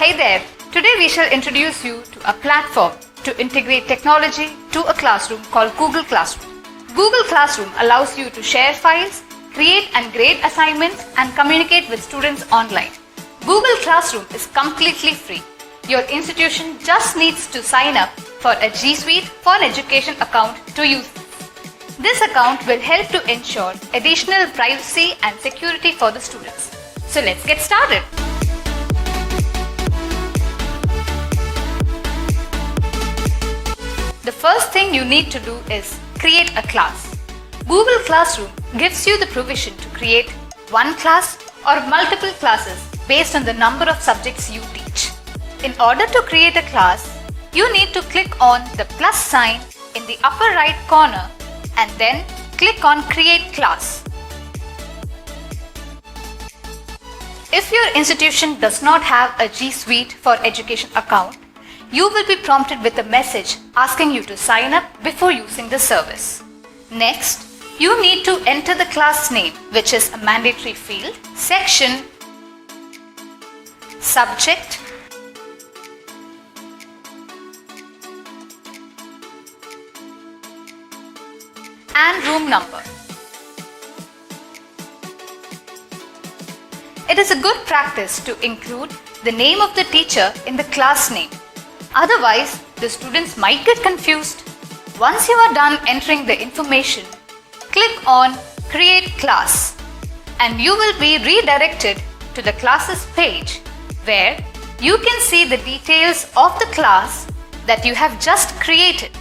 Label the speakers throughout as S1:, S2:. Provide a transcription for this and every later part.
S1: Hey there! Today we shall introduce you to a platform to integrate technology to a classroom called Google Classroom. Google Classroom allows you to share files, create and grade assignments, and communicate with students online. Google Classroom is completely free. Your institution just needs to sign up for a G Suite for Education account to use it. This account will help to ensure additional privacy and security for the students. So let's get started. The first thing you need to do is create a class. Google Classroom gives you the provision to create one class or multiple classes based on the number of subjects you teach. In order to create a class, you need to click on the plus sign in the upper right corner and then click on Create Class. If your institution does not have a G Suite for Education account, you will be prompted with a message asking you to sign up before using the service. Next, you need to enter the class name, which is a mandatory field, section, subject, and room number. It is a good practice to include the name of the teacher in the class name. Otherwise, the students might get confused. Once you are done entering the information, click on Create Class and you will be redirected to the classes page where you can see the details of the class that you have just created.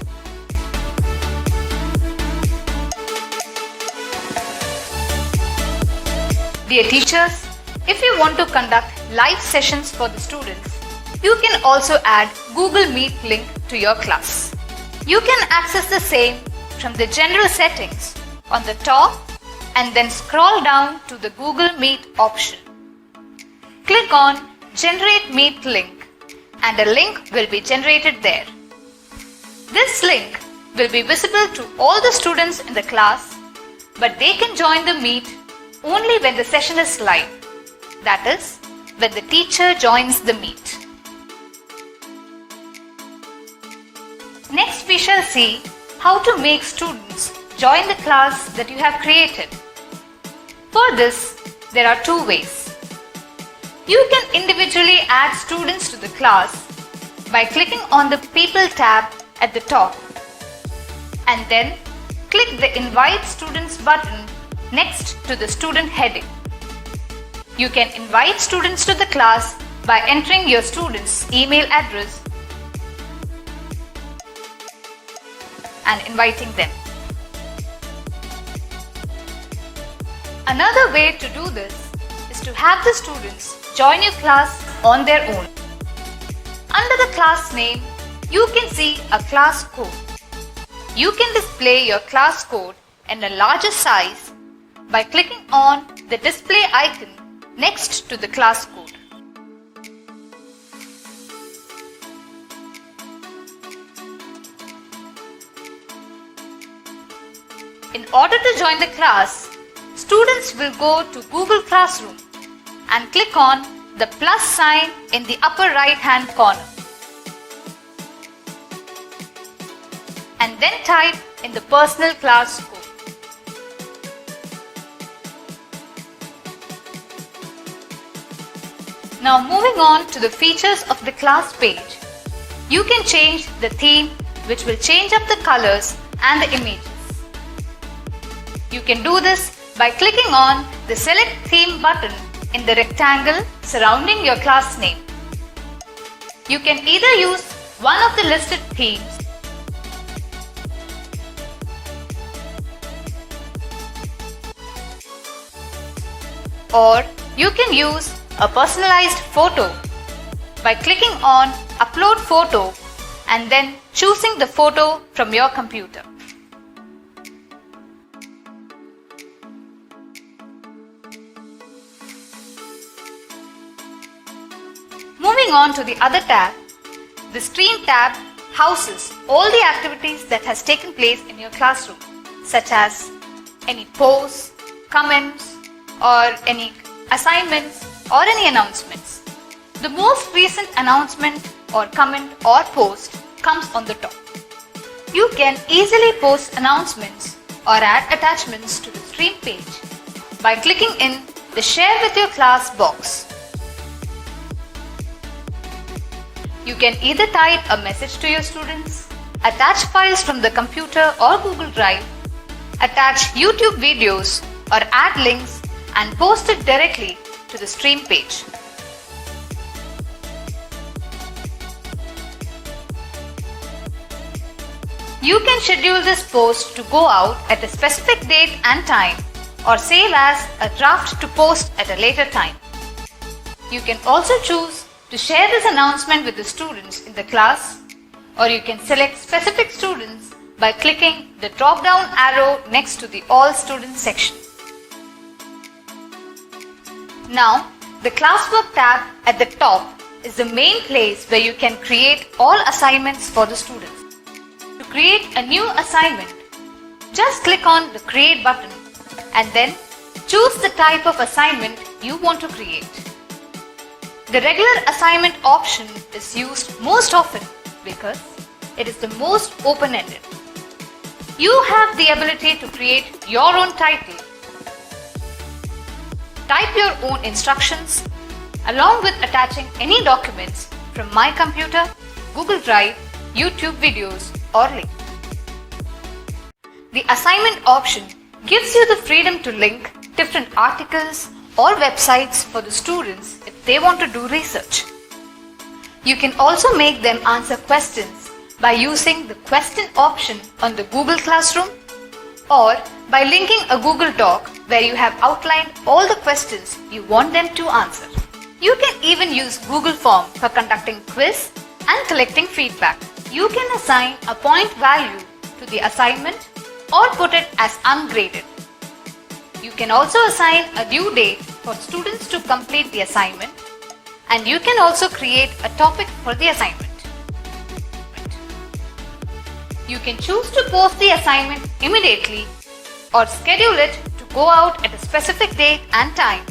S1: Dear teachers, if you want to conduct live sessions for the students, you can also add Google Meet link to your class. You can access the same from the general settings on the top and then scroll down to the Google Meet option. Click on Generate Meet link and a link will be generated there. This link will be visible to all the students in the class, but they can join the meet only when the session is live, that is, when the teacher joins the meet. Next we shall see how to make students join the class that you have created. For this, there are two ways. You can individually add students to the class by clicking on the People tab at the top and then click the Invite Students button next to the student heading. You can invite students to the class by entering your student's email address and inviting them. Another way to do this is to have the students join your class on their own. Under the class name, you can see a class code. You can display your class code in a larger size by clicking on the display icon next to the class code. In order to join the class, students will go to Google Classroom and click on the plus sign in the upper right hand corner and then type in the personal class code. Now moving on to the features of the class page, you can change the theme, which will change up the colors and the images. You can do this by clicking on the Select Theme button in the rectangle surrounding your class name. You can either use one of the listed themes or you can use a personalized photo by clicking on Upload Photo and then choosing the photo from your computer. Moving on to the other tab, the Stream tab houses all the activities that has taken place in your classroom, such as any posts, comments, or any assignments or any announcements. The most recent announcement or comment or post comes on the top. You can easily post announcements or add attachments to the stream page by clicking in the Share with your class box. You can either type a message to your students, attach files from the computer or Google Drive, attach YouTube videos or add links and post it directly to the stream page. You can schedule this post to go out at a specific date and time or save as a draft to post at a later time. You can also choose to share this announcement with the students in the class, or you can select specific students by clicking the drop-down arrow next to the All Students section. Now, the Classwork tab at the top is the main place where you can create all assignments for the students. To create a new assignment, just click on the Create button and then choose the type of assignment you want to create. The regular assignment option is used most often because it is the most open-ended. You have the ability to create your own title, type your own instructions, along with attaching any documents from My Computer, Google Drive, YouTube videos, or link. The assignment option gives you the freedom to link different articles or websites for the students if they want to do research. You can also make them answer questions by using the question option on the Google Classroom or by linking a Google Doc where you have outlined all the questions you want them to answer. You can even use Google Form for conducting quiz and collecting feedback. You can assign a point value to the assignment or put it as ungraded. You can also assign a due date for students to complete the assignment, and you can also create a topic for the assignment. You can choose to post the assignment immediately or schedule it to go out at a specific date and time,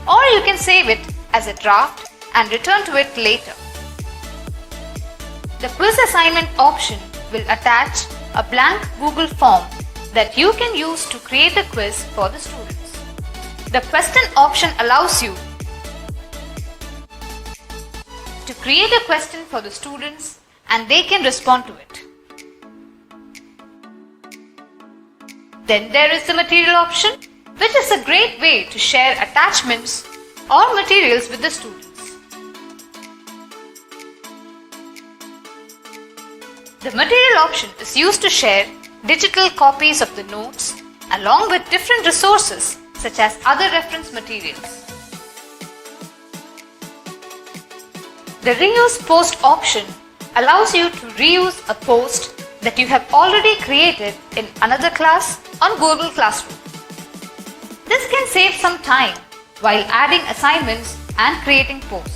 S1: or you can save it as a draft and return to it later. The quiz assignment option will attach a blank Google form that you can use to create a quiz for the students. The question option allows you to create a question for the students and they can respond to it. Then there is the material option, which is a great way to share attachments or materials with the students. The material option is used to share digital copies of the notes along with different resources such as other reference materials. The reuse post option allows you to reuse a post that you have already created in another class on Google Classroom. This can save some time while adding assignments and creating posts.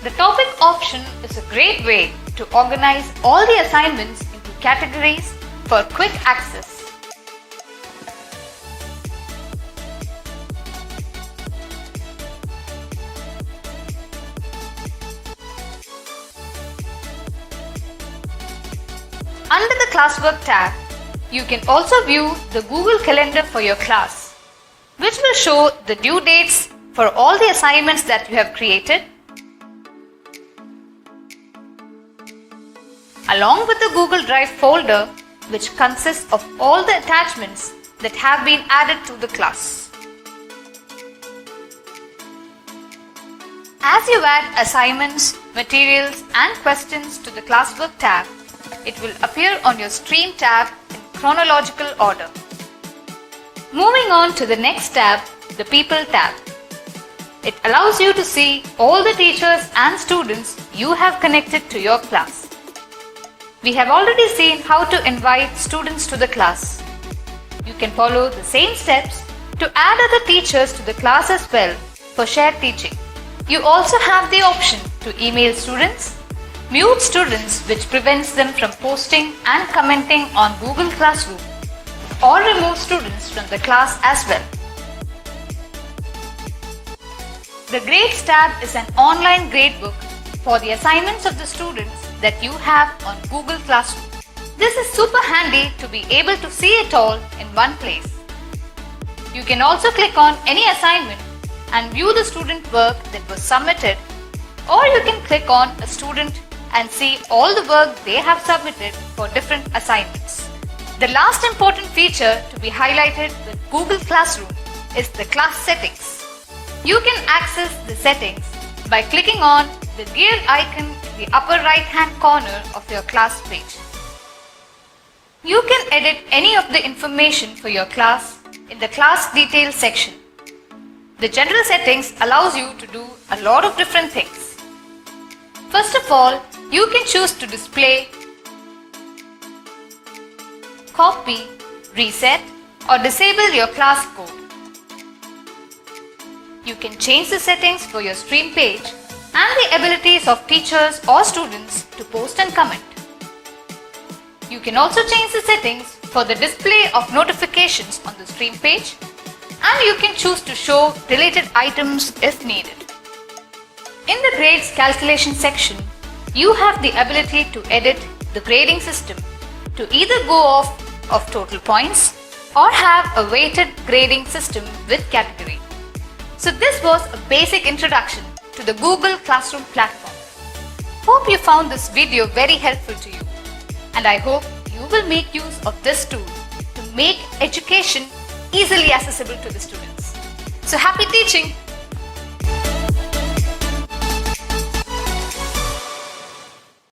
S1: The topic option is a great way to organize all the assignments into categories for quick access. Under the Classwork tab, you can also view the Google Calendar for your class, which will show the due dates for all the assignments that you have created, along with the Google Drive folder, which consists of all the attachments that have been added to the class. As you add assignments, materials, and questions to the Classwork tab, it will appear on your Stream tab in chronological order. Moving on to the next tab, the People tab. It allows you to see all the teachers and students you have connected to your class. We have already seen how to invite students to the class. You can follow the same steps to add other teachers to the class as well for shared teaching. You also have the option to email students, mute students which prevents them from posting and commenting on Google Classroom, or remove students from the class as well. The Grades tab is an online gradebook for the assignments of the students that you have on Google Classroom. This is super handy to be able to see it all in one place. You can also click on any assignment and view the student work that was submitted, or you can click on a student and see all the work they have submitted for different assignments. The last important feature to be highlighted with Google Classroom is the class settings. You can access the settings by clicking on the gear icon in the upper right hand corner of your class page. You can edit any of the information for your class in the class details section. The general settings allows you to do a lot of different things. First of all, you can choose to display, copy, reset, or disable your class code. You can change the settings for your stream page and the abilities of teachers or students to post and comment. You can also change the settings for the display of notifications on the stream page, and you can choose to show related items if needed. In the grades calculation section, you have the ability to edit the grading system to either go off of total points or have a weighted grading system with category. So this was a basic introduction to the Google Classroom platform. Hope you found this video very helpful to you, and I hope you will make use of this tool to make education easily accessible to the students. So happy teaching!